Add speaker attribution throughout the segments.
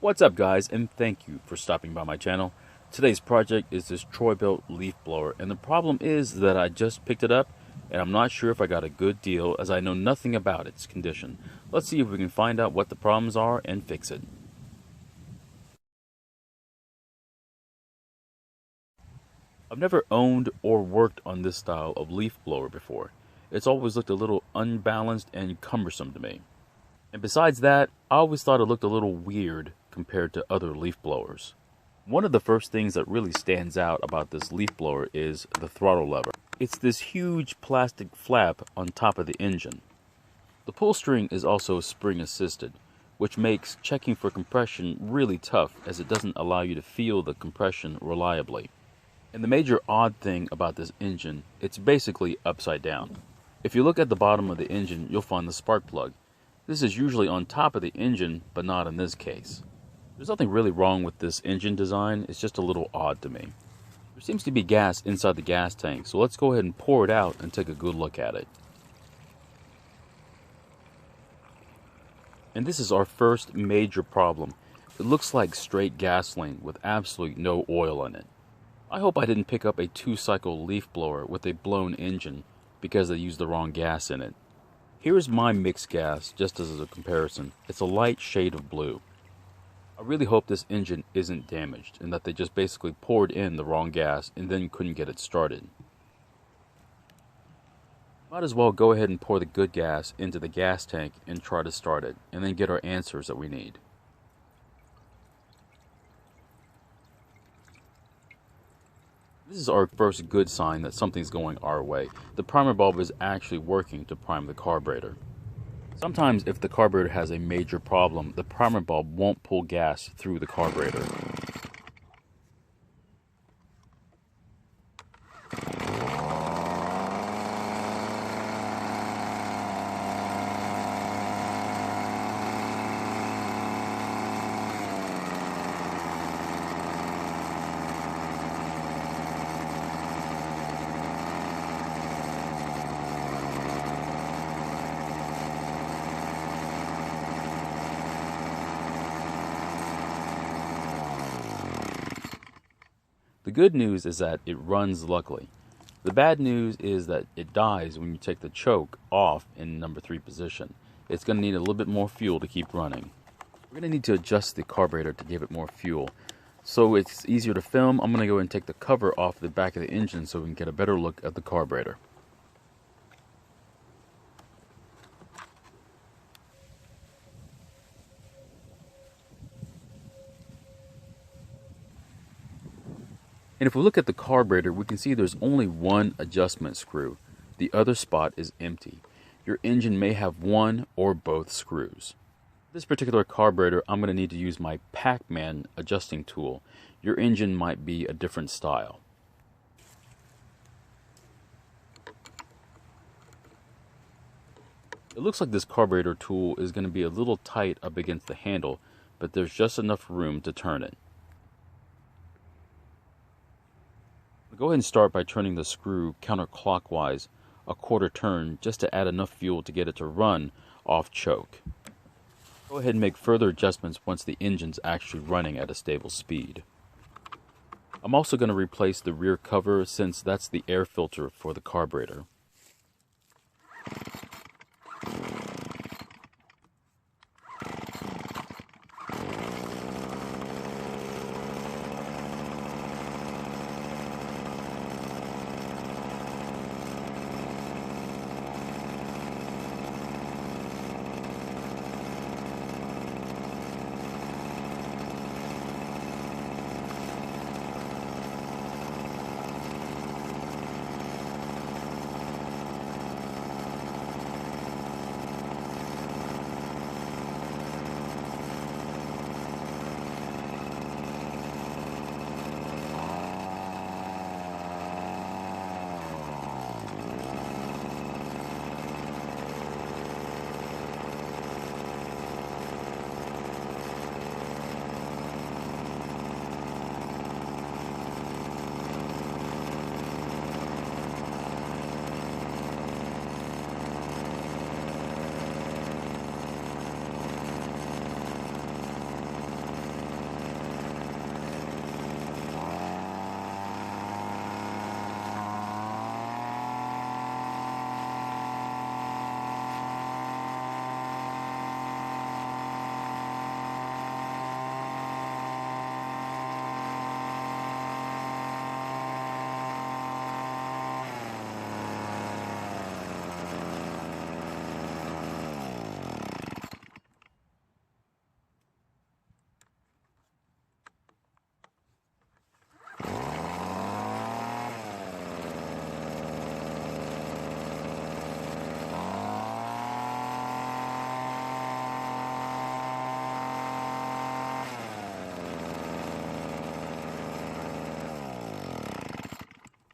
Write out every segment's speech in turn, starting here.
Speaker 1: What's up guys, and thank you for stopping by my channel. Today's project is this Troybilt leaf blower, and the problem is that I just picked it up and I'm not sure if I got a good deal as I know nothing about its condition. Let's see if we can find out what the problems are and fix it. I've never owned or worked on this style of leaf blower before. It's always looked a little unbalanced and cumbersome to me. And besides that, I always thought it looked a little weird compared to other leaf blowers. One of the first things that really stands out about this leaf blower is the throttle lever. It's this huge plastic flap on top of the engine. The pull string is also spring assisted, which makes checking for compression really tough as it doesn't allow you to feel the compression reliably. And the major odd thing about this engine, it's basically upside down. If you look at the bottom of the engine, you'll find the spark plug. This is usually on top of the engine, but not in this case. There's nothing really wrong with this engine design, it's just a little odd to me. There seems to be gas inside the gas tank, so let's go ahead and pour it out and take a good look at it. And this is our first major problem. It looks like straight gasoline with absolutely no oil in it. I hope I didn't pick up a 2-cycle leaf blower with a blown engine because they used the wrong gas in it. Here's my mixed gas, just as a comparison. It's a light shade of blue. I really hope this engine isn't damaged and that they just basically poured in the wrong gas and then couldn't get it started. Might as well go ahead and pour the good gas into the gas tank and try to start it, and then get our answers that we need. This is our first good sign that something's going our way. The primer bulb is actually working to prime the carburetor. Sometimes if the carburetor has a major problem, the primer bulb won't pull gas through the carburetor. The good news is that it runs luckily. The bad news is that it dies when you take the choke off in number 3 position. It's going to need a little bit more fuel to keep running. We're going to need to adjust the carburetor to give it more fuel. So it's easier to film, I'm going to go and take the cover off the back of the engine so we can get a better look at the carburetor. And if we look at the carburetor, we can see there's only one adjustment screw. The other spot is empty. Your engine may have one or both screws. This particular carburetor, I'm going to need to use my Pac-Man adjusting tool. Your engine might be a different style. It looks like this carburetor tool is going to be a little tight up against the handle, but there's just enough room to turn it. Go ahead and start by turning the screw counterclockwise a quarter turn just to add enough fuel to get it to run off choke. Go ahead and make further adjustments once the engine's actually running at a stable speed. I'm also going to replace the rear cover since that's the air filter for the carburetor.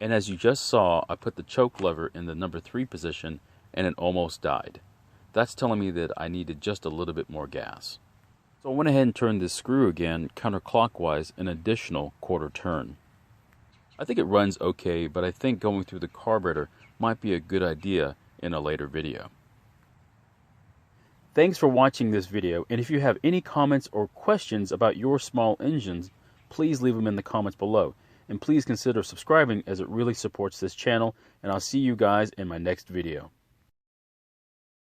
Speaker 1: And as you just saw, I put the choke lever in the number 3 position and it almost died. That's telling me that I needed just a little bit more gas. So I went ahead and turned this screw again counterclockwise an additional quarter turn. I think it runs okay, but I think going through the carburetor might be a good idea in a later video. Thanks for watching this video, and if you have any comments or questions about your small engines, please leave them in the comments below. And please consider subscribing, as it really supports this channel, and I'll see you guys in my next video.